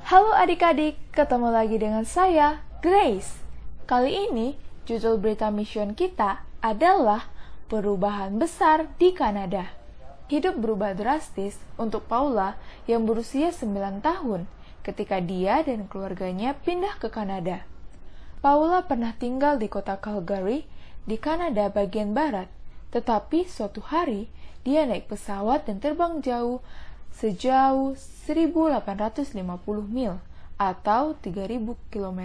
Halo adik-adik, ketemu lagi dengan saya, Grace. Kali ini, judul berita mission kita adalah perubahan besar di Kanada. Hidup berubah drastis untuk Paula yang berusia 9 tahun ketika dia dan keluarganya pindah ke Kanada. Paula pernah tinggal di kota Calgary, di Kanada bagian barat, tetapi suatu hari dia naik pesawat dan terbang jauh sejauh 1.850 mil atau 3.000 km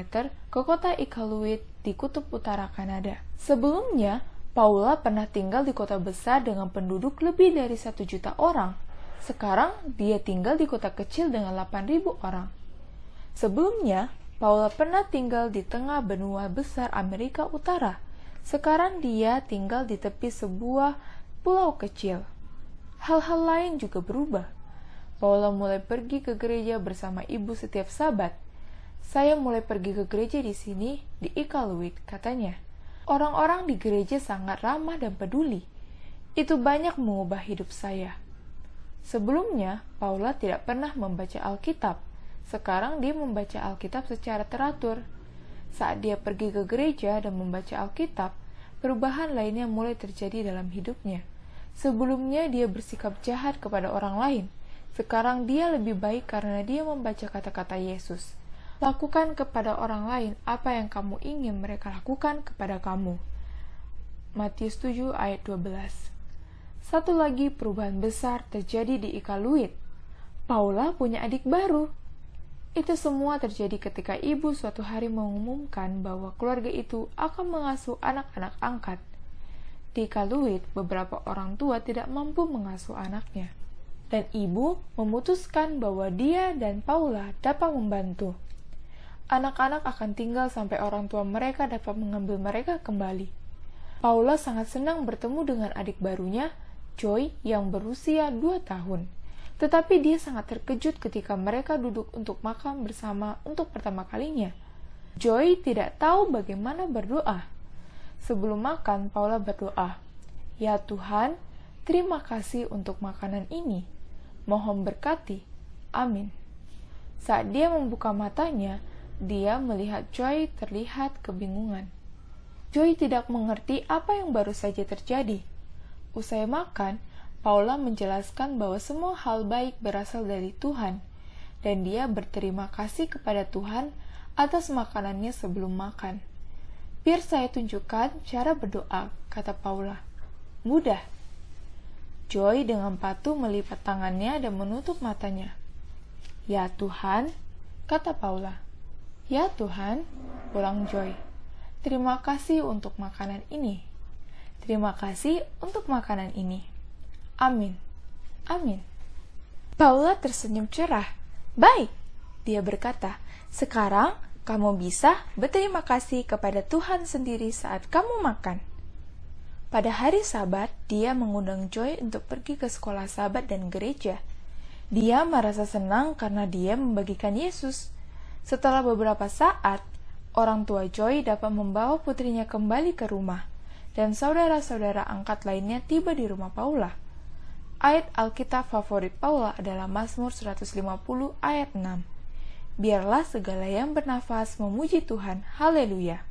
ke kota Iqaluit di kutub utara Kanada. Sebelumnya, Paula pernah tinggal di kota besar dengan penduduk lebih dari 1 juta orang. Sekarang, dia tinggal di kota kecil dengan 8.000 orang. Sebelumnya, Paula pernah tinggal di tengah benua besar Amerika Utara. Sekarang dia tinggal di tepi sebuah pulau kecil. Hal-hal lain juga berubah. Paula mulai pergi ke gereja bersama ibu setiap Sabat. Saya mulai pergi ke gereja di sini, di Iqaluit, katanya. Orang-orang di gereja sangat ramah dan peduli. Itu banyak mengubah hidup saya. Sebelumnya, Paula tidak pernah membaca Alkitab. Sekarang dia membaca Alkitab secara teratur. Saat dia pergi ke gereja dan membaca Alkitab, perubahan lainnya mulai terjadi dalam hidupnya. Sebelumnya dia bersikap jahat kepada orang lain. Sekarang dia lebih baik karena dia membaca kata-kata Yesus. Lakukan kepada orang lain apa yang kamu ingin mereka lakukan kepada kamu. Matius 7 ayat 12. Satu lagi perubahan besar terjadi di Iqaluit. Paula punya adik baru. Itu semua terjadi ketika ibu suatu hari mengumumkan bahwa keluarga itu akan mengasuh anak-anak angkat. Di Iqaluit, beberapa orang tua tidak mampu mengasuh anaknya. Dan ibu memutuskan bahwa dia dan Paula dapat membantu. Anak-anak akan tinggal sampai orang tua mereka dapat mengambil mereka kembali. Paula sangat senang bertemu dengan adik barunya, Joy, yang berusia 2 tahun. Tetapi dia sangat terkejut ketika mereka duduk untuk makan bersama untuk pertama kalinya. Joy tidak tahu bagaimana berdoa. Sebelum makan, Paula berdoa, "Ya Tuhan, terima kasih untuk makanan ini. Mohon berkati. Amin." Saat dia membuka matanya, dia melihat Joy terlihat kebingungan. Joy tidak mengerti apa yang baru saja terjadi. Usai makan, Paula menjelaskan bahwa semua hal baik berasal dari Tuhan, dan dia berterima kasih kepada Tuhan atas makanannya sebelum makan. "Biar saya tunjukkan cara berdoa," kata Paula. "Mudah." Joy dengan patuh melipat tangannya dan menutup matanya. "Ya Tuhan," kata Paula. "Ya Tuhan," ulang Joy. "Terima kasih untuk makanan ini. Terima kasih untuk makanan ini. Amin. Amin." Paula tersenyum cerah. "Baik," dia berkata. "Sekarang kamu bisa berterima kasih kepada Tuhan sendiri saat kamu makan." Pada hari Sabat, dia mengundang Joy untuk pergi ke sekolah Sabat dan gereja. Dia merasa senang karena dia membagikan Yesus. Setelah beberapa saat, orang tua Joy dapat membawa putrinya kembali ke rumah, dan saudara-saudara angkat lainnya tiba di rumah Paula. Ayat Alkitab favorit Paula adalah Mazmur 150 ayat 6. "Biarlah segala yang bernafas memuji Tuhan, haleluya."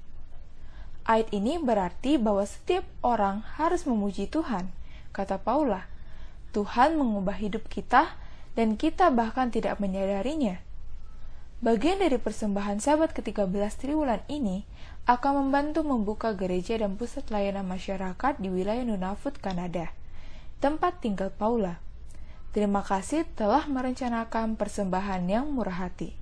Ayat ini berarti bahwa setiap orang harus memuji Tuhan, kata Paula. Tuhan mengubah hidup kita, dan kita bahkan tidak menyadarinya. Bagian dari persembahan Sabat ke-13 triwulan ini akan membantu membuka gereja dan pusat layanan masyarakat di wilayah Nunavut, Kanada, tempat tinggal Paula. Terima kasih telah merencanakan persembahan yang murah hati.